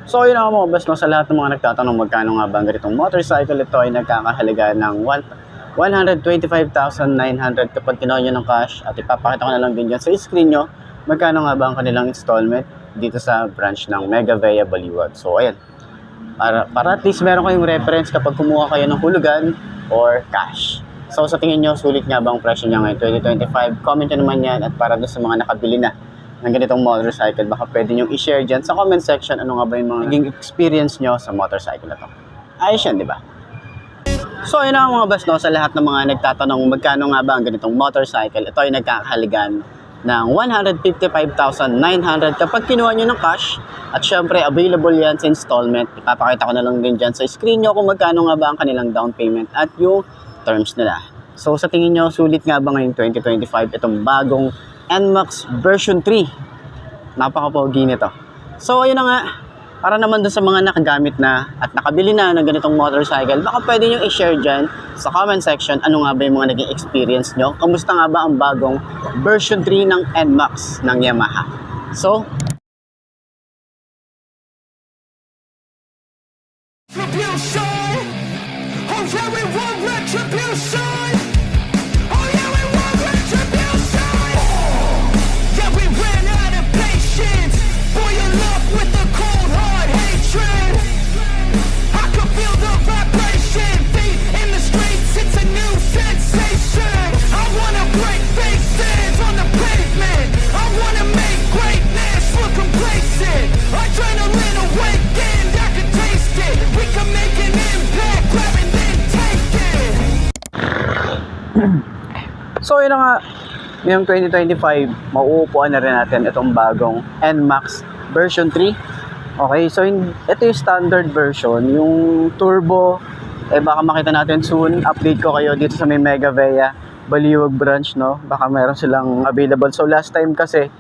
So yun ako mga boss, no, sa lahat ng mga nagtatanong magkano nga ba ang ganitong motorcycle, ito ay nagkakahalaga ng 125,900 kapag kinuha nyo ng cash, at ipapakita ko na lang din dyan sa screen nyo magkano nga ba ang kanilang installment dito sa branch ng Mega Vea Baliwag. So ayan, para at least meron kayong reference kapag kumuha kayo ng hulugan or cash. So sa tingin nyo, sulit nga ba ang presyo niya ngayon 2025? Comment nyo naman yan, at para doon sa mga nakabili na ng ganitong motorcycle, baka pwede nyo i-share dyan sa comment section ano nga ba yung mga naging experience nyo sa motorcycle na to. Ayos yan, di ba? So ayun na mga boss, no, sa lahat ng mga nagtatanong magkano nga ba ang ganitong motorcycle, ito ay nagkakahalagan ng 155,900 kapag kinuha nyo ng cash, at syempre available yan sa installment. Ipapakita ko na lang din dyan sa screen nyo kung magkano nga ba ang kanilang down payment at yung terms nila. So sa tingin nyo, sulit nga ba ngayong 2025 itong bagong NMAX version 3? Napaka-pogi nito. So ayun na nga, para naman dun sa mga nakagamit na at nakabili na ng ganitong motorcycle, baka pwede nyo i-share dyan sa comment section ano nga ba yung mga naging experience nyo. Kamusta nga ba ang bagong version 3 ng NMAX ng Yamaha? So, Retribution! Oh yeah, we want retribution! Oh yeah, we want retribution! Yeah, we ran out of patience. Boil up with the cold hard hatred. I can feel the vibration. Feet in the streets, it's a new sensation. I wanna break faces on the pavement. I wanna make greatness look complacent. Adrenaline awakened, I can taste it. We can make an impact, grab and then take it. so yun na nga, ngayong 2025, mauupuan na rin natin itong bagong NMAX version 3. Okay, so ito yung standard version. Yung turbo, baka makita natin soon. Update ko kayo dito sa may Mega Vea Baliwag branch, no? Baka meron silang available. So last time kasi,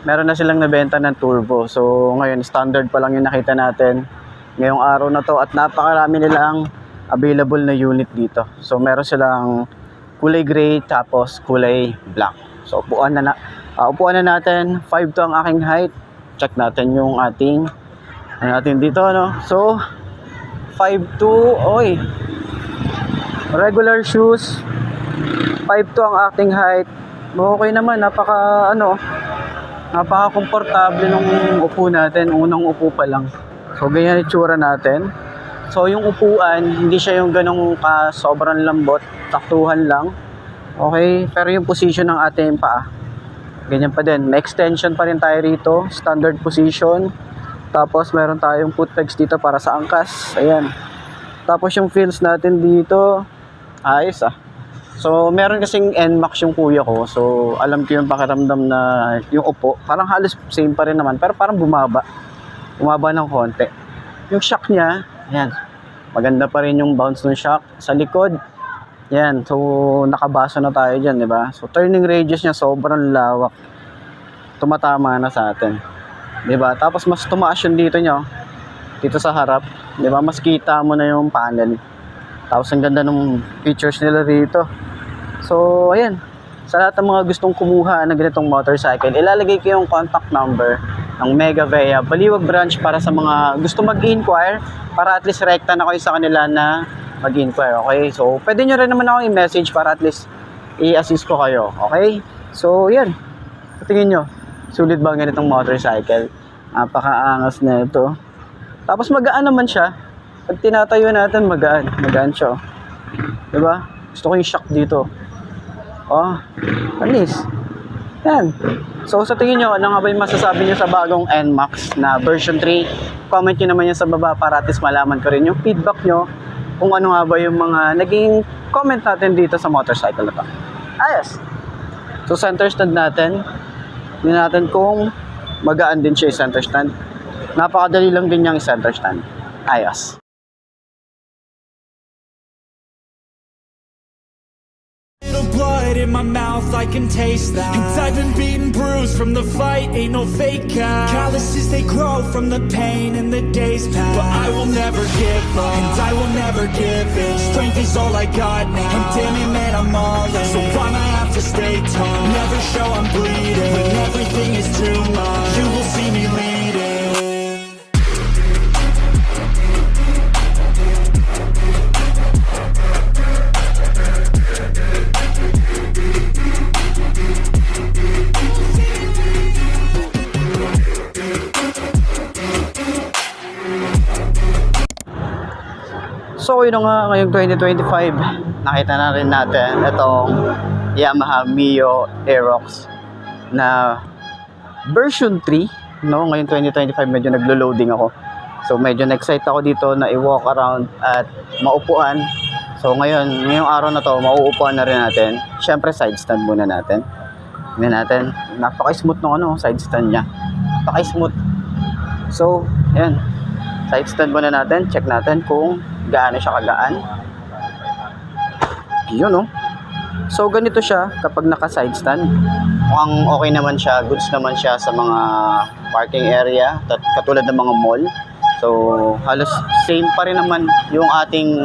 meron na silang nabenta ng turbo. So ngayon, standard pa lang yung nakita natin ngayong araw na to, at napakarami nilang available na unit dito. So meron silang kulay gray tapos kulay black. So upuan na natin. 5'2" ang aking height. Check natin yung ating dito, no? So 5'2", oy. Regular shoes. 5'2" ang ating height. Okay naman, napaka-komportable nung upo natin. Unang upo pa lang. So ganyan itsura natin. So yung upuan, hindi siya yung ganong sobrang lambot, taktuhan lang. Okay, pero yung position ng ating paa, ganyan pa din. May extension pa rin tayo rito, standard position. Tapos meron tayong foot pegs dito para sa angkas. Ayan. Tapos yung feels natin dito, ayos ah. So meron kasing NMAX yung kuya ko. So alam ko yung pakiramdam na yung upo, parang halos same pa rin naman, pero parang bumaba ng konti. Yung shock niya, ayan, maganda pa rin yung bounce ng shock. Sa likod, yan, so nakabasa na tayo dyan, di ba? So turning radius niya sobrang lawak, tumatama na sa atin, di ba? Tapos mas tumaas yung dito sa harap, di ba? Mas kita mo na yung panel. Tapos ang ganda ng features nila rito. So ayan, sa lahat ng mga gustong kumuha ng ganitong motorcycle, ilalagay ko yung contact number ng Mega Vea Baliwag branch para sa mga gusto mag-inquire, para at least rekta na kayo sa kanila na mag-inquire. Okay, so pwede nyo rin naman ako i-message para at least i-assist ko kayo. Okay, so yan, tingin nyo, sulit ba ganitong motorcycle? Napakaangas na ito. Tapos magaan naman siya. Pag tinatayo natin, magaan siya, diba? Gusto ko yung shock dito. Oh, alis. Yan. So sa tingin nyo, ano nga ba yung masasabi nyo sa bagong NMAX na version 3? Comment nyo naman yan sa baba para at least malaman ko rin yung feedback nyo kung ano nga ba yung mga naging comment natin dito sa motorcycle na to. Ayos. So center stand natin. Tingnan natin kung magaan din siya yung center stand. Napakadali lang din yung center stand. Ayos. Blood in my mouth, I can taste that. And I've been beaten, bruised from the fight, ain't no fake out. Calluses, they grow from the pain and the days pass. But I will never give up, and I will never give in. Strength is all I got now, and damn it, man, I'm all in. So I'ma have to stay tall, never show I'm bleeding. When everything is too much, you will see me leading. yun na nga, ngayong 2025, nakita na rin natin itong Yamaha Mio Aerox na version 3, no? Ngayong 2025 medyo naglo-loading ako. So medyo na-excite ako dito na i-walk around at maupuan. So ngayong araw na to, mauupuan na rin natin. Syempre side stand muna natin. Tingnan natin, napaka-smooth ng side stand niya. Napaka-smooth. So, ayan. Side stand muna natin, check natin kung gaano siya kagaan. Yun, no? So, ganito siya kapag naka-side stand. Mukhang okay naman siya, goods naman siya sa mga parking area, katulad ng mga mall. So, halos same pa rin naman yung ating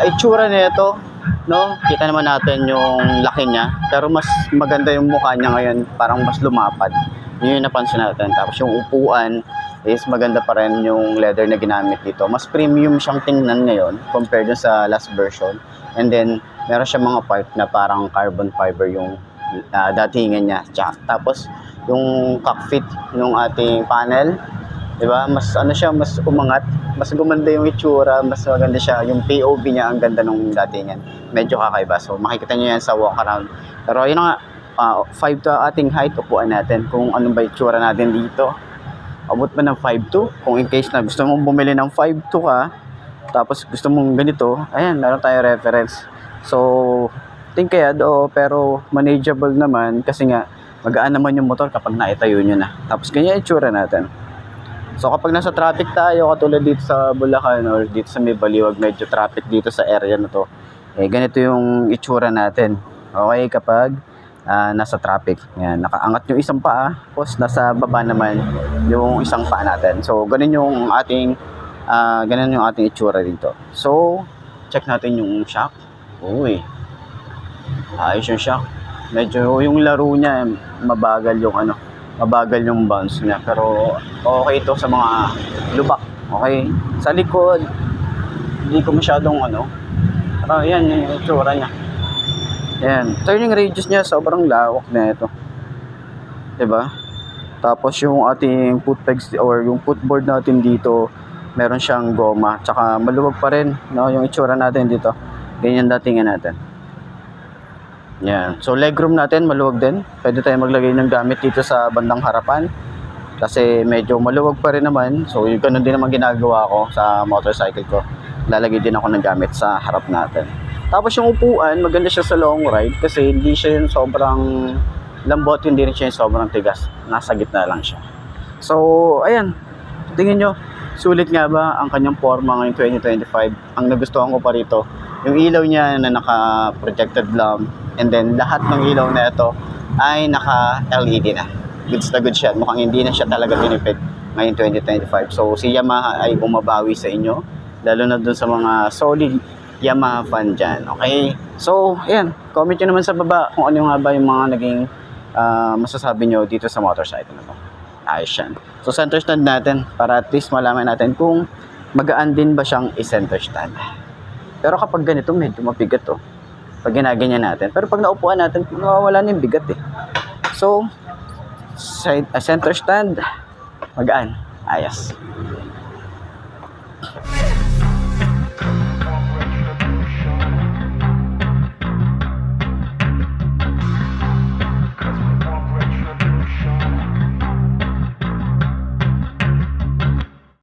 itsura nito, no? Kita naman natin yung laki niya, pero mas maganda yung mukha niya ngayon, parang mas lumapad. Yun yung napansin natin. Tapos yung upuan is maganda pa rin yung leather na ginamit dito. Mas premium siyang tingnan ngayon compared dun sa last version. And then, meron siya mga part na parang carbon fiber yung datingan niya. Tapos, yung cockpit ng ating panel, di ba? Mas siya, mas umangat, mas gumanda yung itsura, mas maganda siya. Yung POV niya, ang ganda nung datingan. Medyo kakaiba. So, makikita niyo yan sa walk around. Pero yun nga, 5 to ating height, upuan natin kung ano ba itsura natin dito. Abot ba ng 5'2"? Kung in case na gusto mong bumili ng 5'2" ka, tapos gusto mong ganito, ayan, meron tayo reference. So, think kaya pero manageable naman kasi nga, magaan naman yung motor kapag naitayo nyo na. Tapos ganyan itsura natin. So, kapag nasa traffic tayo, katulad dito sa Bulacan or dito sa May Baliwag, medyo traffic dito sa area na to, ganito yung itsura natin. Okay, kapag nasa traffic. Yan, nakaangat yung isang paa, tapos nasa baba naman yung isang paa natin. So, ganun yung ating itsura dito. So, check natin yung shock. Uy. Ayos yung shock. Medyo yung laro niya, mabagal yung bounce niya. Pero okay ito sa mga lubak. Okay. Sa likod, hindi ko masyadong pero yan yung itsura niya. Ayan, turning radius niya sobrang lawak na ito. 'Di ba? Tapos yung ating foot pegs or yung footboard natin dito, meron siyang goma, tsaka maluwag pa rin, no, yung itsura natin dito. Ganyan datingan natin. Yan. So legroom natin maluwag din. Pwede tayong maglagay ng gamit dito sa bandang harapan. Kasi medyo maluwag pa rin naman. So yung ganun din naman ginagawa ko sa motorcycle ko. Lalagay din ako ng gamit sa harap natin. Tapos yung upuan, maganda siya sa long ride kasi hindi siya yung sobrang lambot, hindi rin siya yung sobrang tigas. Nasa gitna lang siya. So, ayan. Tingin nyo, sulit nga ba ang kanyang forma ngayong 2025? Ang nagustuhan ko pa rito, yung ilaw niya na naka-projected lamp, and then lahat ng ilaw na ito ay naka-LED na. Goods na good siya. Mukhang hindi na siya talaga tinipid ngayong 2025. So, si Yamaha ay bumabawi sa inyo, lalo na dun sa mga solid Yamaha fan dyan. Okay? So, ayan. Comment nyo naman sa baba kung ano nga ba yung mga naging masasabi nyo dito sa motorcycle na to. Ayos yan. So, center stand natin para at least malaman natin kung magaan din ba siyang i-center stand. Pero kapag ganito, medyo mabigat to. Pag ginaganyan natin. Pero pag naupuan natin, nawawala na yung bigat eh. So, center stand, magaan. Ayos.